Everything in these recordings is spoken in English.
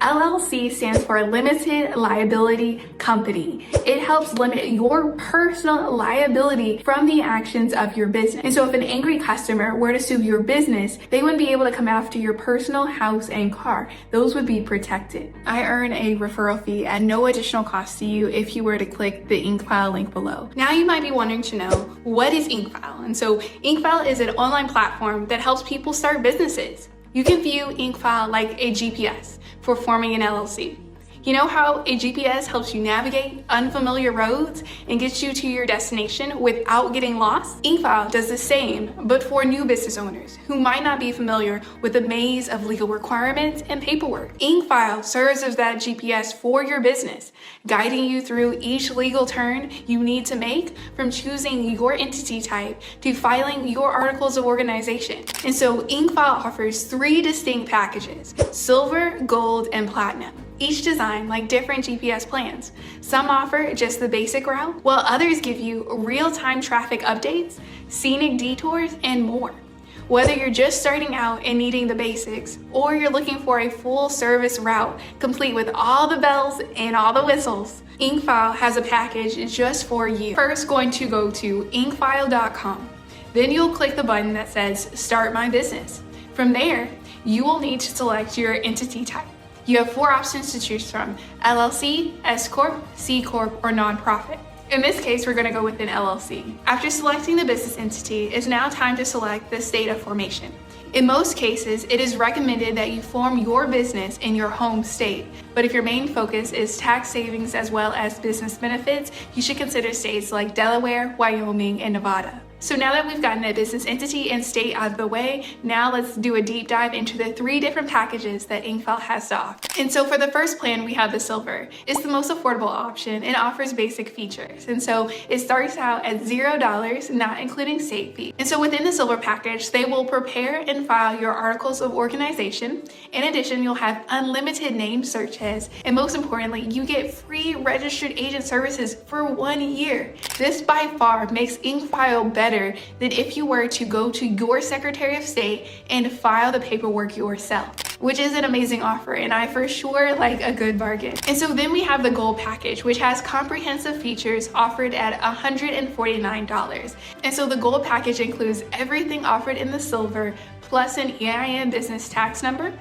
LLC stands for Limited Liability Company. It helps limit your personal liability from the actions of your business. And so if an angry customer were to sue your business, they wouldn't be able to come after your personal house and car. Those would be protected. I earn a referral fee at no additional cost to you if you were to click the IncFile link below. Now you might be wanting to know, what is IncFile? And so IncFile is an online platform that helps people start businesses. You can view IncFile like a GPS for forming an LLC. You know how a GPS helps you navigate unfamiliar roads and gets you to your destination without getting lost? IncFile does the same, but for new business owners who might not be familiar with the maze of legal requirements and paperwork. IncFile serves as that GPS for your business, guiding you through each legal turn you need to make, from choosing your entity type to filing your articles of organization. And so IncFile offers 3 distinct packages: silver, gold, and platinum, each designed like different GPS plans. Some offer just the basic route, while others give you real-time traffic updates, scenic detours, and more. Whether you're just starting out and needing the basics, or you're looking for a full-service route complete with all the bells and all the whistles, IncFile has a package just for you. First, going to go to incfile.com. Then you'll click the button that says Start My Business. From there, you will need to select your entity type. You have 4 options to choose from: LLC, S Corp, C Corp, or nonprofit. In this case, we're going to go with an LLC. After selecting the business entity, it's now time to select the state of formation. In most cases, it is recommended that you form your business in your home state. But if your main focus is tax savings as well as business benefits, you should consider states like Delaware, Wyoming, and Nevada. So now that we've gotten a business entity and state out of the way, now let's do a deep dive into the 3 different packages that IncFile has to offer. And so for the first plan, we have the silver. It's the most affordable option and offers basic features. And so it starts out at $0, not including state fee. And so within the silver package, they will prepare and file your articles of organization. In addition, you'll have unlimited name searches. And most importantly, you get free registered agent services for 1 year. This by far makes IncFile better than if you were to go to your Secretary of State and file the paperwork yourself, which is an amazing offer, and I for sure like a good bargain. And so then we have the gold package, which has comprehensive features offered at $149. And so the gold package includes everything offered in the silver, plus an EIN business tax number,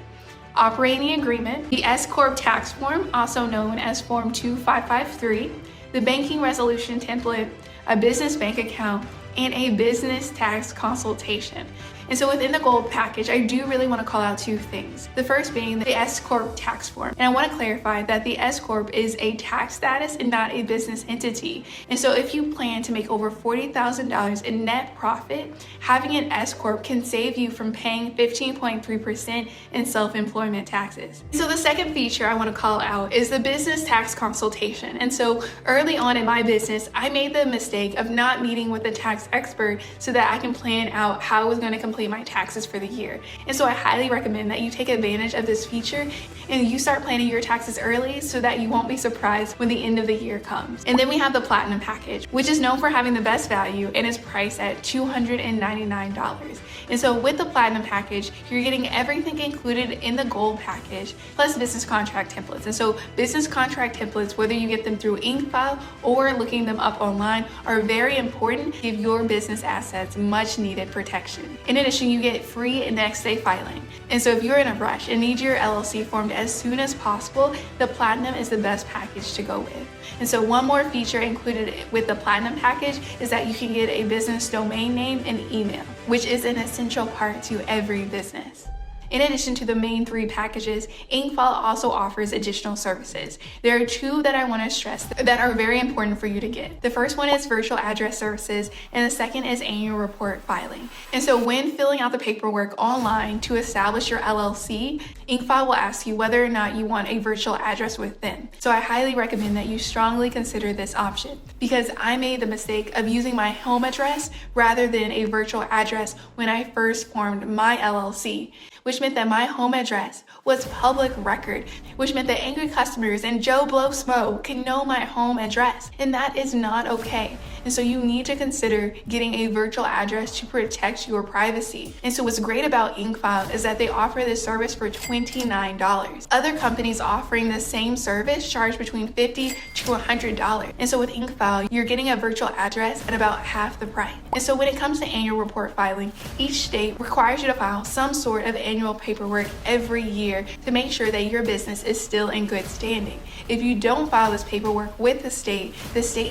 operating agreement, the S Corp tax form, also known as Form 2553, the banking resolution template, a business bank account, and a business tax consultation. And so within the gold package, I do really want to call out 2 things. The first being the S Corp tax form. And I want to clarify that the S Corp is a tax status and not a business entity. And so if you plan to make over $40,000 in net profit, having an S Corp can save you from paying 15.3% in self-employment taxes. So the second feature I want to call out is the business tax consultation. And so early on in my business, I made the mistake of not meeting with a tax expert so that I can plan out how I was going to complete my taxes for the year. And so I highly recommend that you take advantage of this feature and you start planning your taxes early so that you won't be surprised when the end of the year comes. And then we have the platinum package, which is known for having the best value and is priced at $299. And so with the platinum package, you're getting everything included in the gold package, plus business contract templates. And so business contract templates, whether you get them through IncFile or looking them up online, are very important to give your business assets much needed protection. In addition, you get free next day filing. And so if you're in a rush and need your LLC formed as soon as possible, the platinum is the best package to go with. And so one more feature included with the platinum package is that you can get a business domain name and email, which is an essential part to every business. In addition to the main 3 packages, IncFile also offers additional services. There are 2 that I want to stress that are very important for you to get. The first one is virtual address services, and the second is annual report filing. And so when filling out the paperwork online to establish your LLC, IncFile will ask you whether or not you want a virtual address with them. So I highly recommend that you strongly consider this option, because I made the mistake of using my home address rather than a virtual address when I first formed my LLC, which meant that my home address was public record, which meant that angry customers and Joe Blow Smo can know my home address, and that is not okay. And so you need to consider getting a virtual address to protect your privacy. And so what's great about IncFile is that they offer this service for $29. Other companies offering the same service charge between $50 to $100. And so with IncFile, you're getting a virtual address at about half the price. And so when it comes to annual report filing, each state requires you to file some sort of annual paperwork every year to make sure that your business is still in good standing. If you don't file this paperwork with the state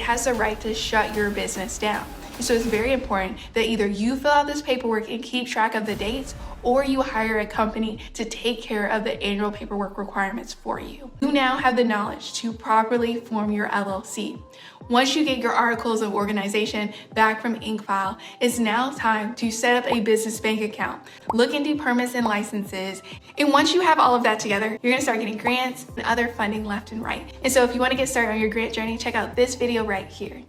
has the right to shut your business down. So it's very important that either you fill out this paperwork and keep track of the dates, or you hire a company to take care of the annual paperwork requirements for you. You now have the knowledge to properly form your LLC. Once you get your articles of organization back from IncFile, it's now time to set up a business bank account, look into permits and licenses, and once you have all of that together, you're gonna start getting grants and other funding left and right. And so if you wanna get started on your grant journey, check out this video right here.